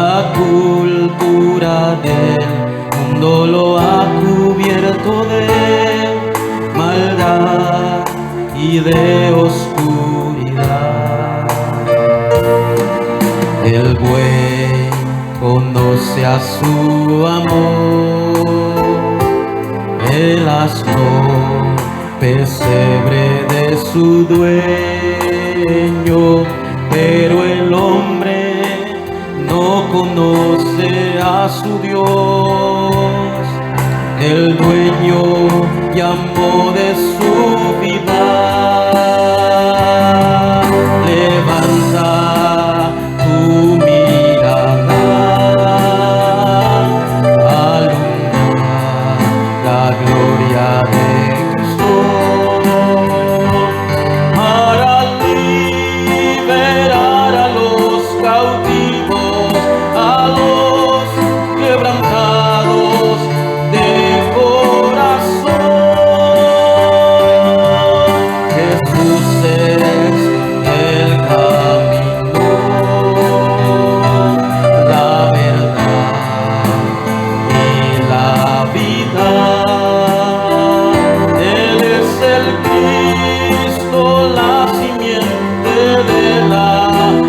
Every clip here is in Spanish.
La cultura del mundo lo ha cubierto de maldad y de oscuridad. El buey conoce a su amor, el asno pesebre de su dueño, pero el hombre no conoce a su Dios. El dueño llamó de su vida. Levanta tu mirada, alumbra la gloria de Cristo, para liberar a los cautivos, a los quebrantados de corazón. Jesús es el camino, la verdad y la vida. Él es el Cristo, la simiente de la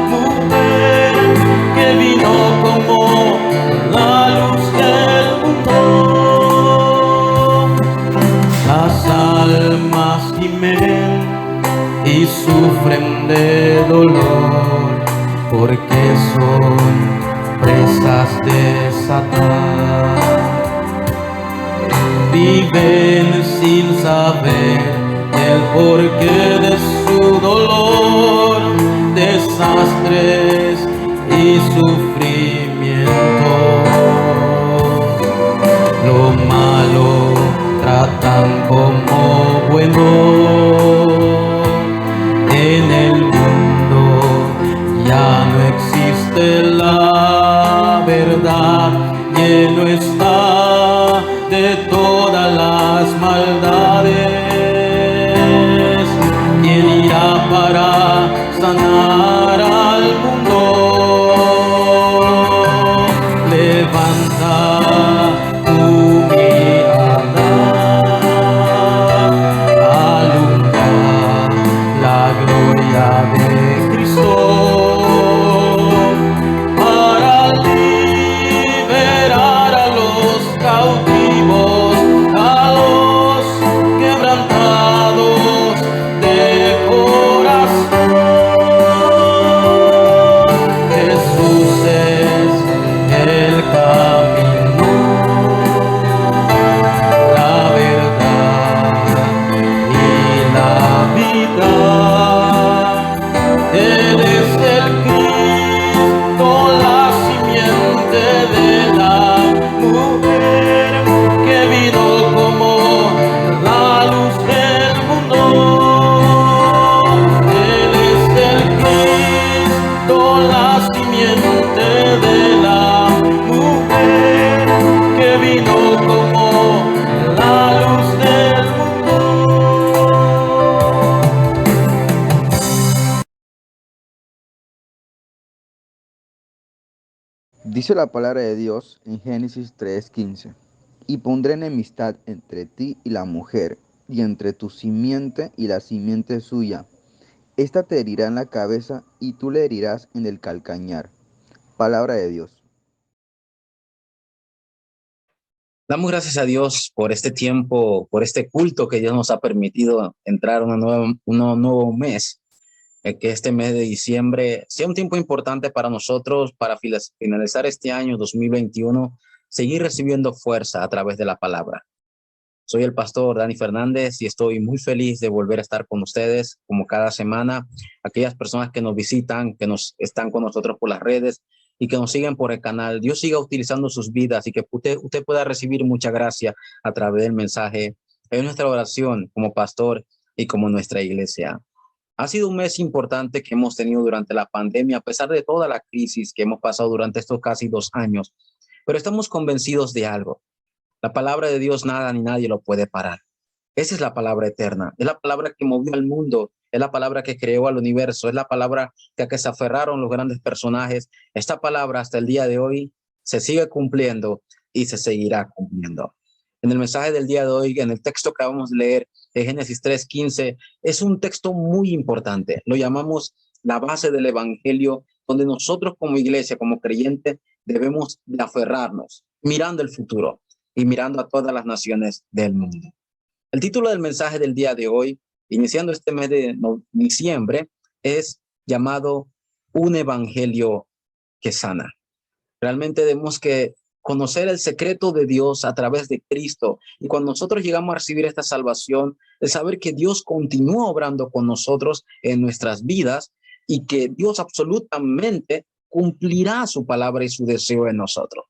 mujer que vino como la luz del mundo. Las almas gimen y sufren de dolor, porque son presas de Satán. Viven sin saber el porqué de su dolor, desastres y sufrimientos. Lo malo tratan como bueno. En el mundo ya no existe la verdad, lleno está de todas las maldades. ¿Quién irá para sanar al mundo? Levanta tu mirada, alumbra la gloria de Cristo, para liberar a los cautivos, a los quebrantados de corazón. Jesús es el camino, la verdad y la vida. Él es el Cristo, la simiente de la mujer que vino como la luz del mundo. Él es el Cristo, la simiente de la mujer que vino como la luz del mundo. Dice la palabra de Dios en Génesis 3:15: y pondré enemistad entre ti y la mujer, y entre tu simiente y la simiente suya. Esta te herirá en la cabeza, y tú le herirás en el calcañar. Palabra de Dios. Damos gracias a Dios por este tiempo, por este culto que Dios nos ha permitido entrar un nuevo mes, que este mes de diciembre sea un tiempo importante para nosotros, para finalizar este año 2021, seguir recibiendo fuerza a través de la palabra. Soy el pastor Dani Fernández y estoy muy feliz de volver a estar con ustedes como cada semana. Aquellas personas que nos visitan, que nos están con nosotros por las redes y que nos siguen por el canal, Dios siga utilizando sus vidas y que usted pueda recibir mucha gracia a través del mensaje. Es nuestra oración como pastor y como nuestra iglesia. Ha sido un mes importante que hemos tenido durante la pandemia, a pesar de toda la crisis que hemos pasado durante estos casi 2 años. Pero estamos convencidos de algo. La palabra de Dios nada ni nadie lo puede parar. Esa es la palabra eterna, es la palabra que movió al mundo, es la palabra que creó al universo, es la palabra que a que se aferraron los grandes personajes. Esta palabra hasta el día de hoy se sigue cumpliendo y se seguirá cumpliendo. En el mensaje del día de hoy, en el texto que vamos a leer de Génesis 3:15, es un texto muy importante. Lo llamamos la base del evangelio, donde nosotros como iglesia, como creyentes, debemos de aferrarnos, mirando el futuro y mirando a todas las naciones del mundo. El título del mensaje del día de hoy, iniciando este mes de diciembre, es llamado Un Evangelio que Sana. Realmente debemos que conocer el secreto de Dios a través de Cristo. Y cuando nosotros llegamos a recibir esta salvación, el saber que Dios continúa obrando con nosotros en nuestras vidas y que Dios absolutamente cumplirá su palabra y su deseo en nosotros.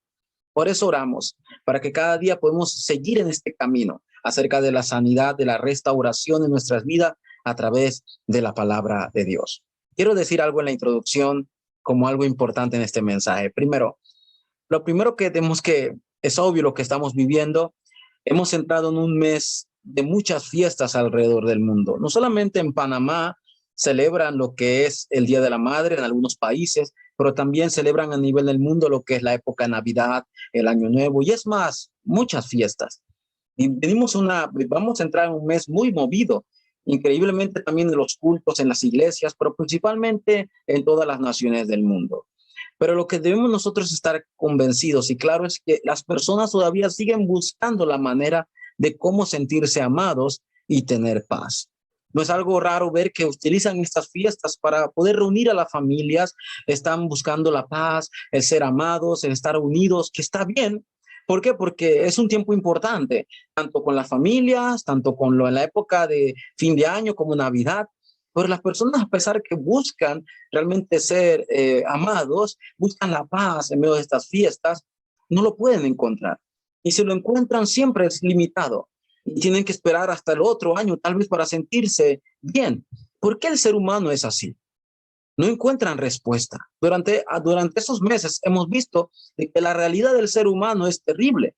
Por eso oramos, para que cada día podamos seguir en este camino acerca de la sanidad, de la restauración en nuestras vidas a través de la palabra de Dios. Quiero decir algo en la introducción como algo importante en este mensaje. Primero, lo primero que tenemos que, es obvio lo que estamos viviendo, hemos entrado en un mes de muchas fiestas alrededor del mundo. No solamente en Panamá celebran lo que es el Día de la Madre en algunos países, pero también celebran a nivel del mundo lo que es la época de Navidad, el Año Nuevo, y es más, muchas fiestas. Y vamos a entrar en un mes muy movido, increíblemente también en los cultos, en las iglesias, pero principalmente en todas las naciones del mundo. Pero lo que debemos nosotros estar convencidos y claro es que las personas todavía siguen buscando la manera de cómo sentirse amados y tener paz. No es algo raro ver que utilizan estas fiestas para poder reunir a las familias, están buscando la paz, el ser amados, el estar unidos, que está bien. ¿Por qué? Porque es un tiempo importante, tanto con las familias, tanto en la época de fin de año como Navidad. Pero las personas, a pesar que buscan realmente ser amados, buscan la paz en medio de estas fiestas, no lo pueden encontrar. Y si lo encuentran, siempre es limitado. Y tienen que esperar hasta el otro año, tal vez para sentirse bien. ¿Por qué el ser humano es así? No encuentran respuesta. Durante esos meses hemos visto que la realidad del ser humano es terrible.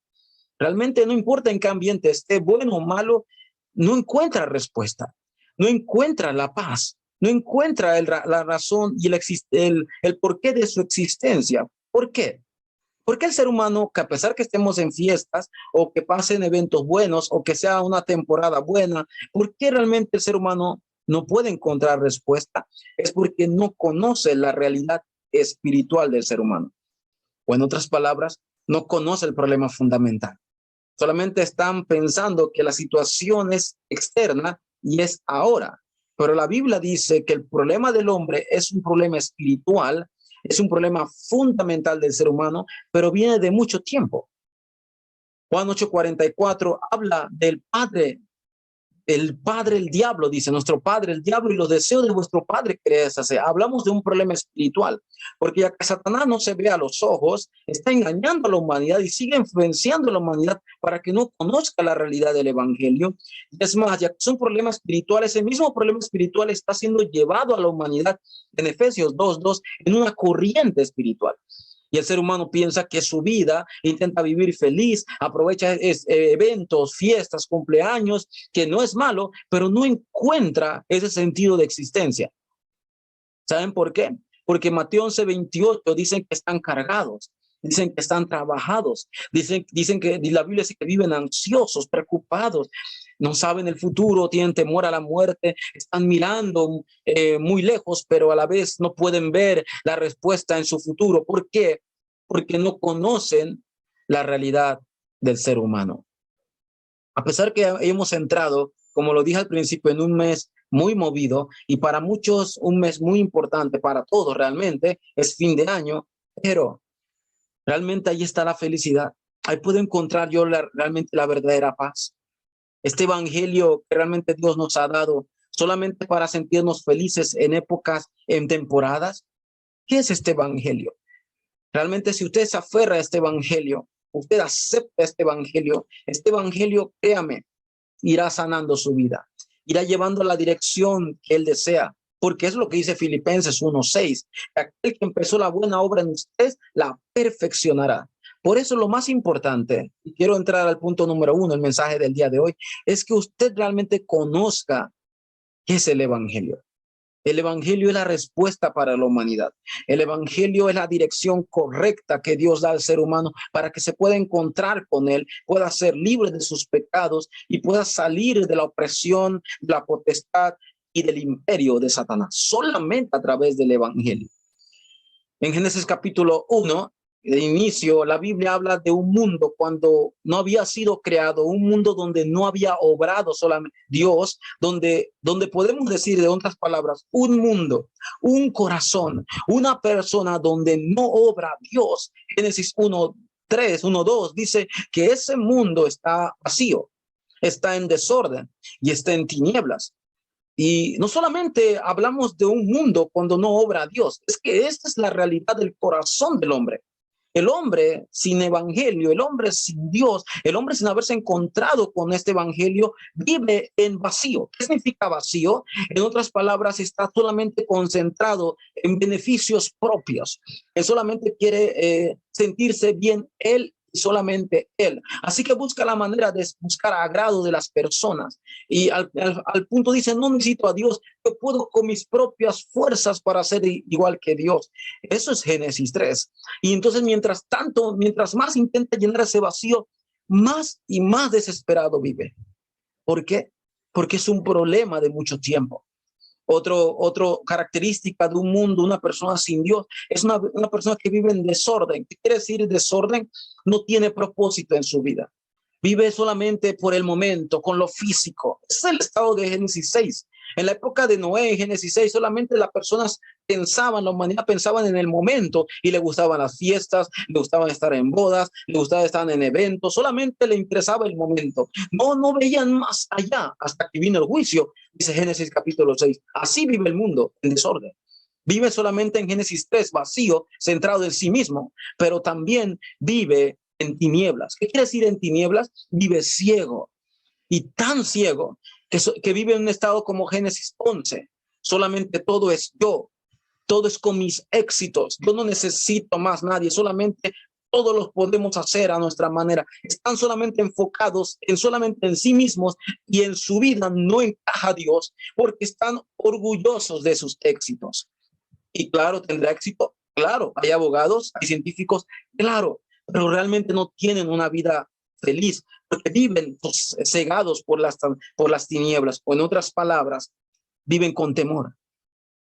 Realmente no importa en qué ambiente esté, bueno o malo, no encuentra respuesta. No encuentra la paz, no encuentra la razón y el porqué de su existencia. ¿Por qué? Porque el ser humano, que a pesar que estemos en fiestas o que pasen eventos buenos o que sea una temporada buena, ¿por qué realmente el ser humano no puede encontrar respuesta? Es porque no conoce la realidad espiritual del ser humano. O en otras palabras, no conoce el problema fundamental. Solamente están pensando que la situación es externa y es ahora. Pero la Biblia dice que el problema del hombre es un problema espiritual, es un problema fundamental del ser humano, pero viene de mucho tiempo. Juan 8:44 habla del padre, el diablo, dice nuestro padre, el diablo y los deseos de vuestro padre queréis hacer. Hablamos de un problema espiritual, porque ya que Satanás no se ve a los ojos, está engañando a la humanidad y sigue influenciando a la humanidad para que no conozca la realidad del evangelio. Y es más, ya que son problemas espirituales, el mismo problema espiritual está siendo llevado a la humanidad en Efesios 2:2 en una corriente espiritual. Y el ser humano piensa que su vida, intenta vivir feliz, aprovecha eventos, fiestas, cumpleaños, que no es malo, pero no encuentra ese sentido de existencia. ¿Saben por qué? Porque Mateo 11:28 dicen que están cargados, dicen que están trabajados, dicen que la Biblia dice que viven ansiosos, preocupados, no saben el futuro, tienen temor a la muerte, están mirando muy lejos, pero a la vez no pueden ver la respuesta en su futuro. ¿Por qué? Porque no conocen la realidad del ser humano. A pesar que hemos entrado, como lo dije al principio, en un mes muy movido y para muchos un mes muy importante, para todos realmente, es fin de año, pero realmente ahí está la felicidad. Ahí puedo encontrar yo realmente la verdadera paz. Este evangelio que realmente Dios nos ha dado solamente para sentirnos felices en épocas, en temporadas. ¿Qué es este evangelio? Realmente si usted se aferra a este evangelio, usted acepta este evangelio, créame, irá sanando su vida, irá llevando a la dirección que él desea, porque es lo que dice Filipenses 1:6, aquel que empezó la buena obra en usted la perfeccionará. Por eso lo más importante, y quiero entrar al punto número 1, el mensaje del día de hoy, es que usted realmente conozca qué es el evangelio. El evangelio es la respuesta para la humanidad. El evangelio es la dirección correcta que Dios da al ser humano para que se pueda encontrar con él, pueda ser libre de sus pecados y pueda salir de la opresión, de la potestad y del imperio de Satanás, solamente a través del evangelio. En Génesis capítulo 1, de inicio, la Biblia habla de un mundo cuando no había sido creado, un mundo donde no había obrado solamente Dios, donde podemos decir, de otras palabras, un mundo, un corazón, una persona donde no obra Dios. Génesis 1:3, 1:2 dice que ese mundo está vacío, está en desorden y está en tinieblas. Y no solamente hablamos de un mundo cuando no obra Dios, es que esta es la realidad del corazón del hombre. El hombre sin evangelio, el hombre sin Dios, el hombre sin haberse encontrado con este evangelio, vive en vacío. ¿Qué significa vacío? En otras palabras, está solamente concentrado en beneficios propios. Él solamente quiere sentirse bien él y solamente él. Así que busca la manera de buscar agrado de las personas. Y al punto dice, no necesito a Dios, yo puedo con mis propias fuerzas para ser igual que Dios. Eso es Génesis 3. Y entonces, mientras tanto, mientras más intenta llenar ese vacío, más y más desesperado vive. ¿Por qué? Porque es un problema de mucho tiempo. Otro característica de un mundo, una persona sin Dios, es una persona que vive en desorden. ¿Qué quiere decir desorden? No tiene propósito en su vida. Vive solamente por el momento, con lo físico. Ese es el estado de Génesis 6. En la época de Noé, en Génesis 6, solamente las personas pensaban, la humanidad pensaban en el momento y le gustaban las fiestas, le gustaban estar en bodas, le gustaba estar en eventos, solamente le interesaba el momento. No veían más allá hasta que vino el juicio, dice Génesis capítulo 6. Así vive el mundo en desorden. Vive solamente en Génesis 3, vacío, centrado en sí mismo, pero también vive en tinieblas. ¿Qué quiere decir en tinieblas? Vive ciego, y tan ciego que vive en un estado como Génesis 11. Solamente todo es yo, todo es con mis éxitos. Yo no necesito más nadie, solamente todos los podemos hacer a nuestra manera. Están solamente enfocados solamente en sí mismos y en su vida no encaja Dios porque están orgullosos de sus éxitos. Y claro, tendrá éxito, claro, hay abogados, hay científicos, claro, pero realmente no tienen una vida feliz porque viven cegados por las tinieblas, o en otras palabras, viven con temor,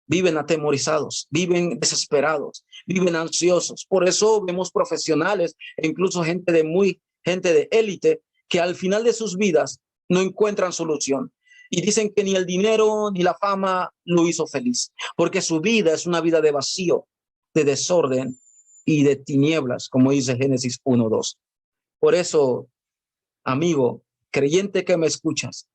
viven atemorizados, viven desesperados, viven ansiosos. Por eso vemos profesionales e incluso gente de élite que al final de sus vidas no encuentran solución. Y dicen que ni el dinero ni la fama lo hizo feliz, porque su vida es una vida de vacío, de desorden y de tinieblas, como dice Génesis 1:2. Por eso, amigo, creyente que me escuchas,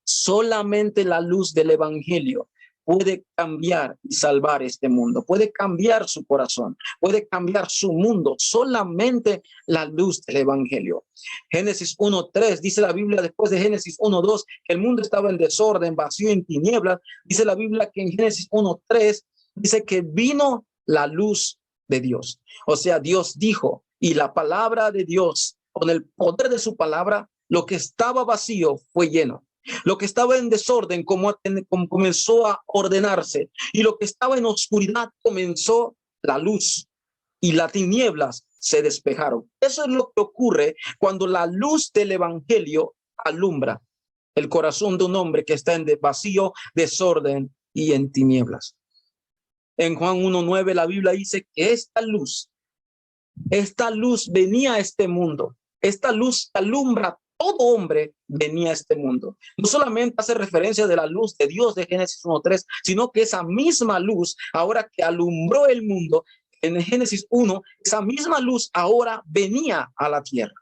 solamente la luz del evangelio puede cambiar y salvar este mundo, puede cambiar su corazón, puede cambiar su mundo, solamente la luz del evangelio. Génesis 1:3 dice la Biblia, después de Génesis 1:2, que el mundo estaba en desorden, vacío, en tinieblas. Dice la Biblia que en Génesis 1:3 dice que vino la luz de Dios. O sea, Dios dijo, y la palabra de Dios, con el poder de su palabra, lo que estaba vacío fue lleno. Lo que estaba en desorden comenzó a ordenarse, y lo que estaba en oscuridad comenzó la luz, y las tinieblas se despejaron. Eso es lo que ocurre cuando la luz del evangelio alumbra el corazón de un hombre que está en vacío, desorden y en tinieblas. En Juan 1:9 la Biblia dice que esta luz venía a este mundo. Esta luz alumbra todo hombre, venía a este mundo. No solamente hace referencia de la luz de Dios de Génesis 1:3, sino que esa misma luz, ahora que alumbró el mundo, en Génesis 1, esa misma luz ahora venía a la tierra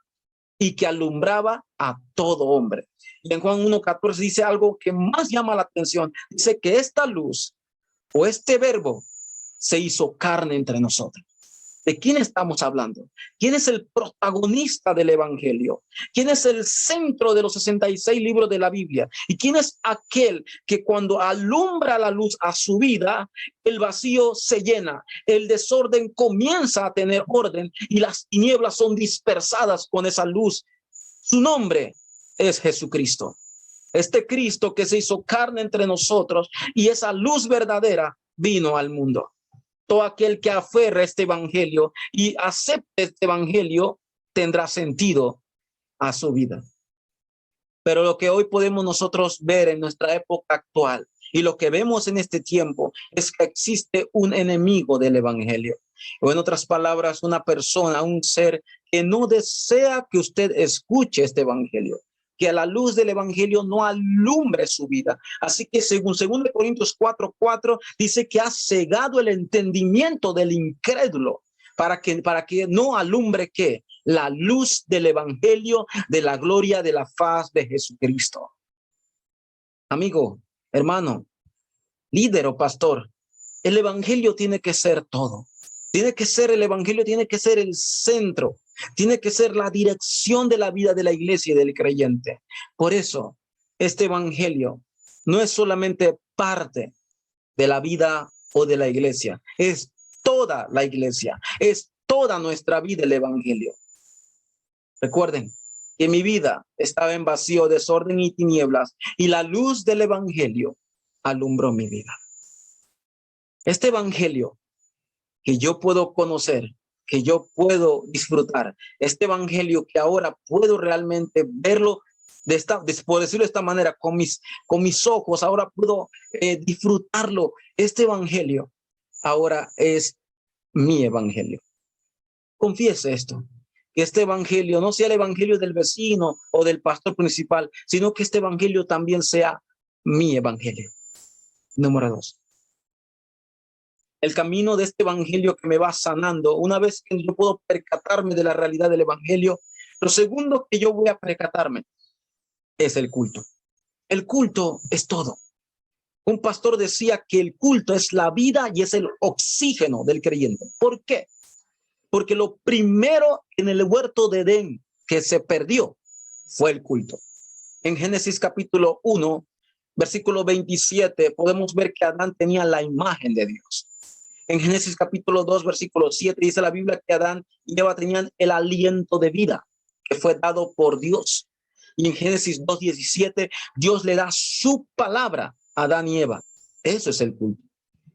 y que alumbraba a todo hombre. Y en Juan 1:14 dice algo que más llama la atención. Dice que esta luz o este verbo se hizo carne entre nosotros. ¿De quién estamos hablando? ¿Quién es el protagonista del evangelio? ¿Quién es el centro de los 66 libros de la Biblia? ¿Y quién es aquel que cuando alumbra la luz a su vida, el vacío se llena, el desorden comienza a tener orden y las tinieblas son dispersadas con esa luz? Su nombre es Jesucristo. Este Cristo que se hizo carne entre nosotros y esa luz verdadera vino al mundo. Todo aquel que aferra este evangelio y acepte este evangelio tendrá sentido a su vida. Pero lo que hoy podemos nosotros ver en nuestra época actual y lo que vemos en este tiempo es que existe un enemigo del evangelio. O en otras palabras, una persona, un ser que no desea que usted escuche este evangelio, que a la luz del evangelio no alumbre su vida. Así que según 2 Corintios 4:4 dice que ha cegado el entendimiento del incrédulo para que no alumbre ¿qué? La luz del evangelio de la gloria de la faz de Jesucristo. Amigo, hermano, líder o pastor, el evangelio tiene que ser todo. El evangelio tiene que ser el centro. Tiene que ser la dirección de la vida de la iglesia y del creyente. Por eso, este evangelio no es solamente parte de la vida o de la iglesia, es toda la iglesia, es toda nuestra vida el evangelio. Recuerden que mi vida estaba en vacío, desorden y tinieblas, y la luz del evangelio alumbró mi vida. Este evangelio que yo puedo conocer, que yo puedo disfrutar, este evangelio que ahora puedo realmente verlo, por decirlo de esta manera, con mis ojos, ahora puedo disfrutarlo. Este evangelio ahora es mi evangelio. Confiese esto, que este evangelio no sea el evangelio del vecino o del pastor principal, sino que este evangelio también sea mi evangelio. Número 2. El camino de este evangelio que me va sanando, una vez que yo puedo percatarme de la realidad del evangelio, lo segundo que yo voy a percatarme es el culto. El culto es todo. Un pastor decía que el culto es la vida y es el oxígeno del creyente. ¿Por qué? Porque lo primero en el huerto de Edén que se perdió fue el culto. En Génesis capítulo 1, versículo 27, podemos ver que Adán tenía la imagen de Dios. En Génesis capítulo 2, versículo 7, dice la Biblia que Adán y Eva tenían el aliento de vida que fue dado por Dios. Y en Génesis 2:17, Dios le da su palabra a Adán y Eva. Eso es el culto.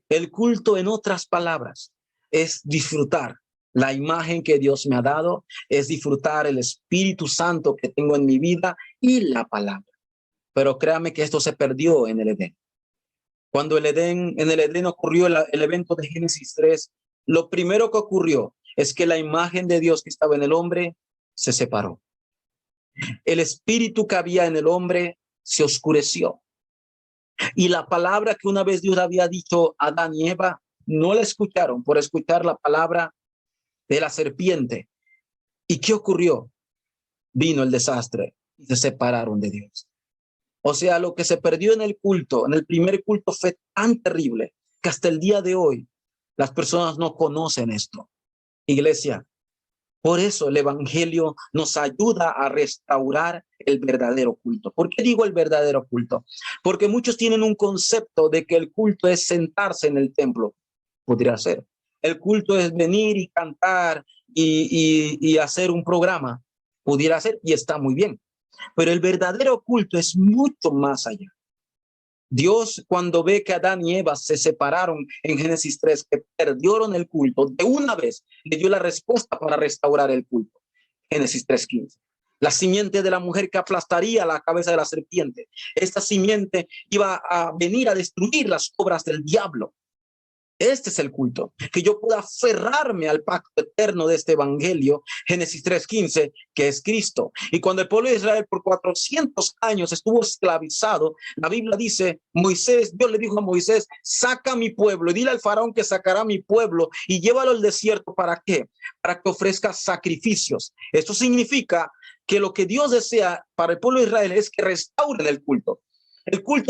El culto, en otras palabras, es disfrutar la imagen que Dios me ha dado, es disfrutar el Espíritu Santo que tengo en mi vida y la palabra. Pero créame que esto se perdió en el Edén. Cuando en el Edén ocurrió el evento de Génesis 3, lo primero que ocurrió es que la imagen de Dios que estaba en el hombre se separó. El espíritu que había en el hombre se oscureció. Y la palabra que una vez Dios había dicho a Adán y Eva, no la escucharon por escuchar la palabra de la serpiente. ¿Y qué ocurrió? Vino el desastre y se separaron de Dios. O sea, lo que se perdió en el culto, en el primer culto, fue tan terrible que hasta el día de hoy las personas no conocen esto. Iglesia, por eso el evangelio nos ayuda a restaurar el verdadero culto. ¿Por qué digo el verdadero culto? Porque muchos tienen un concepto de que el culto es sentarse en el templo. Podría ser. El culto es venir y cantar y hacer un programa. Pudiera ser y está muy bien. Pero el verdadero culto es mucho más allá. Dios, cuando ve que Adán y Eva se separaron en Génesis 3, que perdieron el culto, de una vez le dio la respuesta para restaurar el culto. Génesis 3:15. La simiente de la mujer que aplastaría la cabeza de la serpiente. Esta simiente iba a venir a destruir las obras del diablo. Este es el culto, que yo pueda aferrarme al pacto eterno de este evangelio, Génesis 3:15, que es Cristo. Y cuando el pueblo de Israel por 400 años estuvo esclavizado, la Biblia dice, Dios le dijo a Moisés, saca a mi pueblo y dile al faraón que sacará a mi pueblo y llévalo al desierto. ¿Para qué? Para que ofrezca sacrificios. Esto significa que lo que Dios desea para el pueblo de Israel es que restauren el culto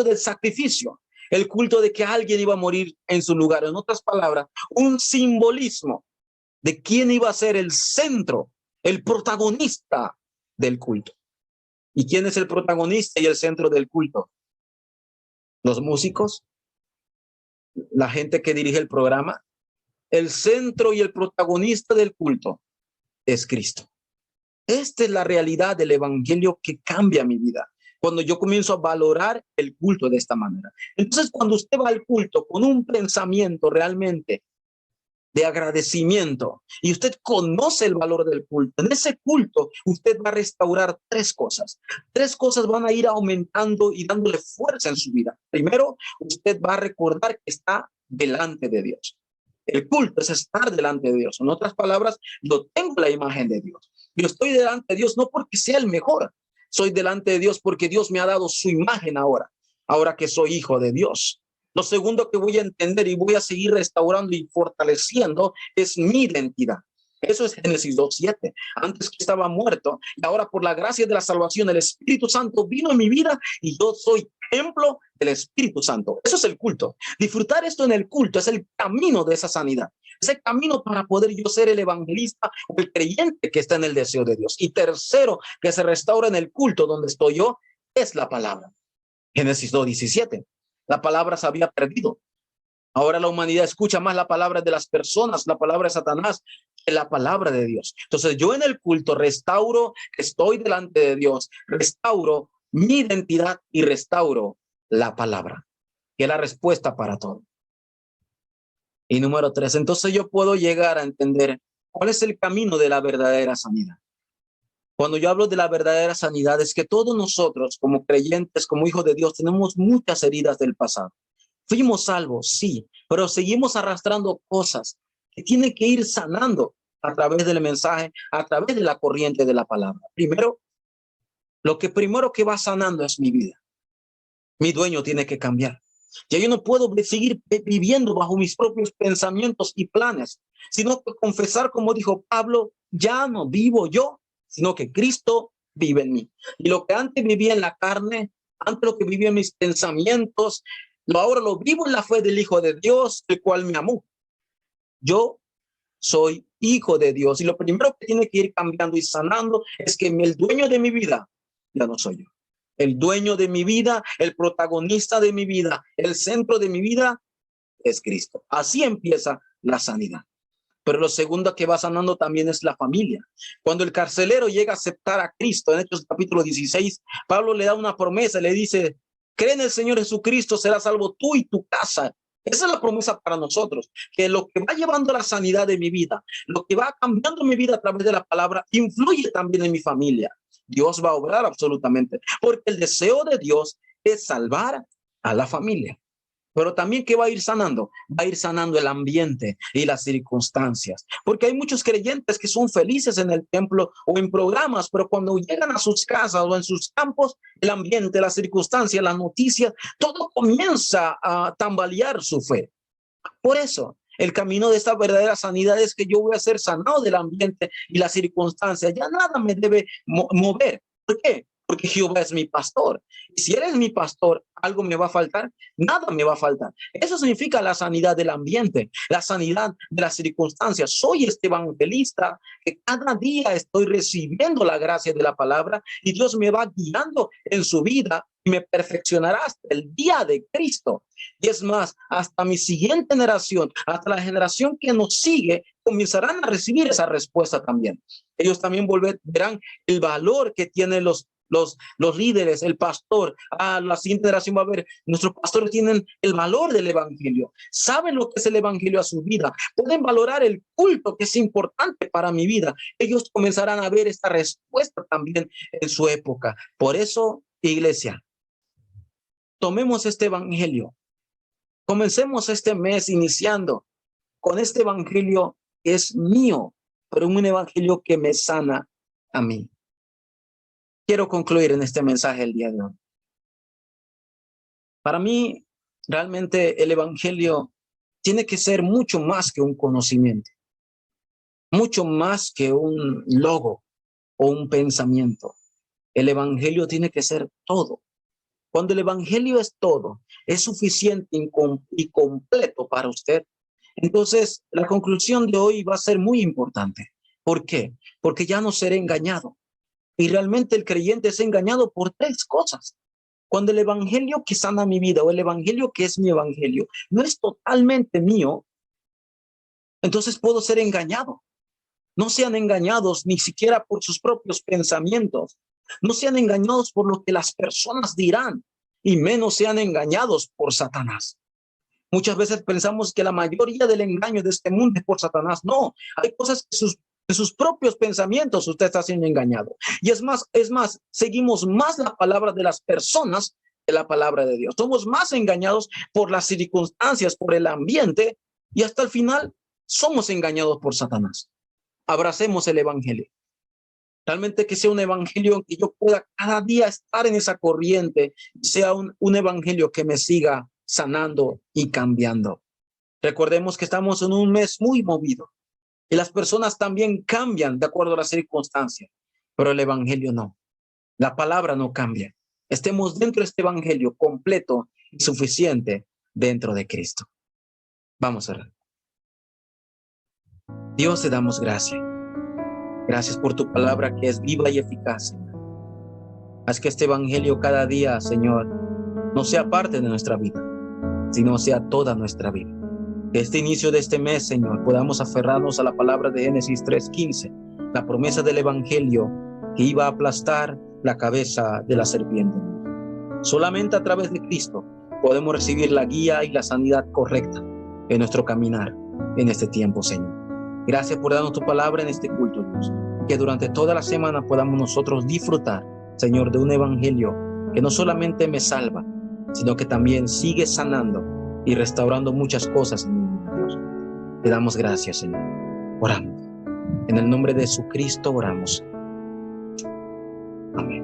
del sacrificio. El culto de que alguien iba a morir en su lugar. En otras palabras, un simbolismo de quién iba a ser el centro, el protagonista del culto. ¿Y quién es el protagonista y el centro del culto? Los músicos, la gente que dirige el programa. El centro y el protagonista del culto es Cristo. Esta es la realidad del evangelio que cambia mi vida. Cuando yo comienzo a valorar el culto de esta manera. Entonces, cuando usted va al culto con un pensamiento realmente de agradecimiento y usted conoce el valor del culto, en ese culto usted va a restaurar tres cosas. Tres cosas van a ir aumentando y dándole fuerza en su vida. Primero, usted va a recordar que está delante de Dios. El culto es estar delante de Dios. En otras palabras, yo tengo la imagen de Dios. Yo estoy delante de Dios no porque sea el mejor. Soy delante de Dios porque Dios me ha dado su imagen ahora que soy hijo de Dios. Lo segundo que voy a entender y voy a seguir restaurando y fortaleciendo es mi identidad. Eso es Génesis 2:7. Antes que estaba muerto y ahora por la gracia de la salvación el Espíritu Santo vino en mi vida y yo soy templo del Espíritu Santo. Eso es el culto. Disfrutar esto en el culto es el camino de esa sanidad. Ese camino para poder yo ser el evangelista o el creyente que está en el deseo de Dios. Y tercero, que se restaura en el culto donde estoy yo, es la palabra. Génesis 2:17. La palabra se había perdido. Ahora la humanidad escucha más la palabra de las personas, la palabra de Satanás, que la palabra de Dios. Entonces yo en el culto restauro, estoy delante de Dios, restauro mi identidad y restauro la palabra, que es la respuesta para todo. Y número 3, entonces yo puedo llegar a entender cuál es el camino de la verdadera sanidad. Cuando yo hablo de la verdadera sanidad es que todos nosotros como creyentes, como hijos de Dios, tenemos muchas heridas del pasado. Fuimos salvos, sí, pero seguimos arrastrando cosas que tienen que ir sanando a través del mensaje, a través de la corriente de la palabra. Primero, lo que primero que va sanando es mi vida. Mi dueño tiene que cambiar. Ya yo no puedo seguir viviendo bajo mis propios pensamientos y planes, sino que confesar, como dijo Pablo, ya no vivo yo, sino que Cristo vive en mí. Y lo que antes vivía en la carne, antes lo que vivía en mis pensamientos, ahora lo vivo en la fe del Hijo de Dios, el cual me amó. Yo soy hijo de Dios y lo primero que tiene que ir cambiando y sanando es que el dueño de mi vida ya no soy yo. El dueño de mi vida, el protagonista de mi vida, el centro de mi vida es Cristo. Así empieza la sanidad. Pero lo segundo que va sanando también es la familia. Cuando el carcelero llega a aceptar a Cristo, en Hechos capítulo 16, Pablo le da una promesa, le dice, cree en el Señor Jesucristo, serás salvo tú y tu casa. Esa es la promesa para nosotros, que lo que va llevando a la sanidad de mi vida, lo que va cambiando mi vida a través de la palabra, influye también en mi familia. Dios va a obrar absolutamente, porque el deseo de Dios es salvar a la familia. Pero también que va a ir sanando el ambiente y las circunstancias, porque hay muchos creyentes que son felices en el templo o en programas, pero cuando llegan a sus casas o en sus campos, el ambiente, las circunstancias, las noticias, todo comienza a tambalear su fe. Por eso, el camino de esta verdadera sanidad es que yo voy a ser sanado del ambiente y las circunstancias. Ya nada me debe mover. ¿Por qué? Porque Jehová es mi pastor. Y si eres mi pastor, ¿algo me va a faltar? Nada me va a faltar. Eso significa la sanidad del ambiente, la sanidad de las circunstancias. Soy este evangelista que cada día estoy recibiendo la gracia de la palabra y Dios me va guiando en su vida y me perfeccionará hasta el día de Cristo. Y es más, hasta mi siguiente generación, hasta la generación que nos sigue, comenzarán a recibir esa respuesta también. Ellos también verán el valor que tienen los líderes, el pastor. La siguiente generación va a ver, nuestros pastores tienen el valor del evangelio, saben lo que es el evangelio a su vida, pueden valorar el culto que es importante para mi vida. Ellos comenzarán a ver esta respuesta también en su época. Por eso, iglesia, tomemos este evangelio, comencemos este mes iniciando con este evangelio que es mío, pero un evangelio que me sana a mí. Quiero concluir en este mensaje el día de hoy. Para mí, realmente el evangelio tiene que ser mucho más que un conocimiento, mucho más que un logo o un pensamiento. El evangelio tiene que ser todo. Cuando el evangelio es todo, es suficiente y completo para usted, Entonces, la conclusión de hoy va a ser muy importante. ¿Por qué? Porque ya no seré engañado. Y realmente el creyente es engañado por tres cosas. Cuando el evangelio que sana mi vida o el evangelio que es mi evangelio no es totalmente mío, entonces puedo ser engañado. No sean engañados ni siquiera por sus propios pensamientos. No sean engañados por lo que las personas dirán y menos sean engañados por Satanás. Muchas veces pensamos que la mayoría del engaño de este mundo es por Satanás. No, hay cosas que de sus propios pensamientos usted está siendo engañado. Y es más, seguimos más la palabra de las personas que la palabra de Dios. Somos más engañados por las circunstancias, por el ambiente, y hasta el final somos engañados por Satanás. Abracemos el evangelio. Realmente que sea un evangelio que yo pueda cada día estar en esa corriente, sea un evangelio que me siga sanando y cambiando. Recordemos que estamos en un mes muy movido y las personas también cambian de acuerdo a las circunstancias, pero el evangelio no. La palabra no cambia. Estemos dentro de este evangelio completo y suficiente dentro de Cristo. Vamos a orar. Dios, te damos gracias. Gracias por tu palabra que es viva y eficaz, Señor. Haz que este evangelio cada día, Señor, no sea parte de nuestra vida, sino sea toda nuestra vida. Que este inicio de este mes, Señor, podamos aferrarnos a la palabra de Génesis 3:15, la promesa del evangelio que iba a aplastar la cabeza de la serpiente. Solamente a través de Cristo podemos recibir la guía y la sanidad correcta en nuestro caminar en este tiempo, Señor. Gracias por darnos tu palabra en este culto, Dios. Que durante toda la semana podamos nosotros disfrutar, Señor, de un evangelio que no solamente me salva, sino que también sigue sanando y restaurando muchas cosas en mi vida, Dios. Te damos gracias, Señor. Oramos. En el nombre de Jesucristo oramos. Amén.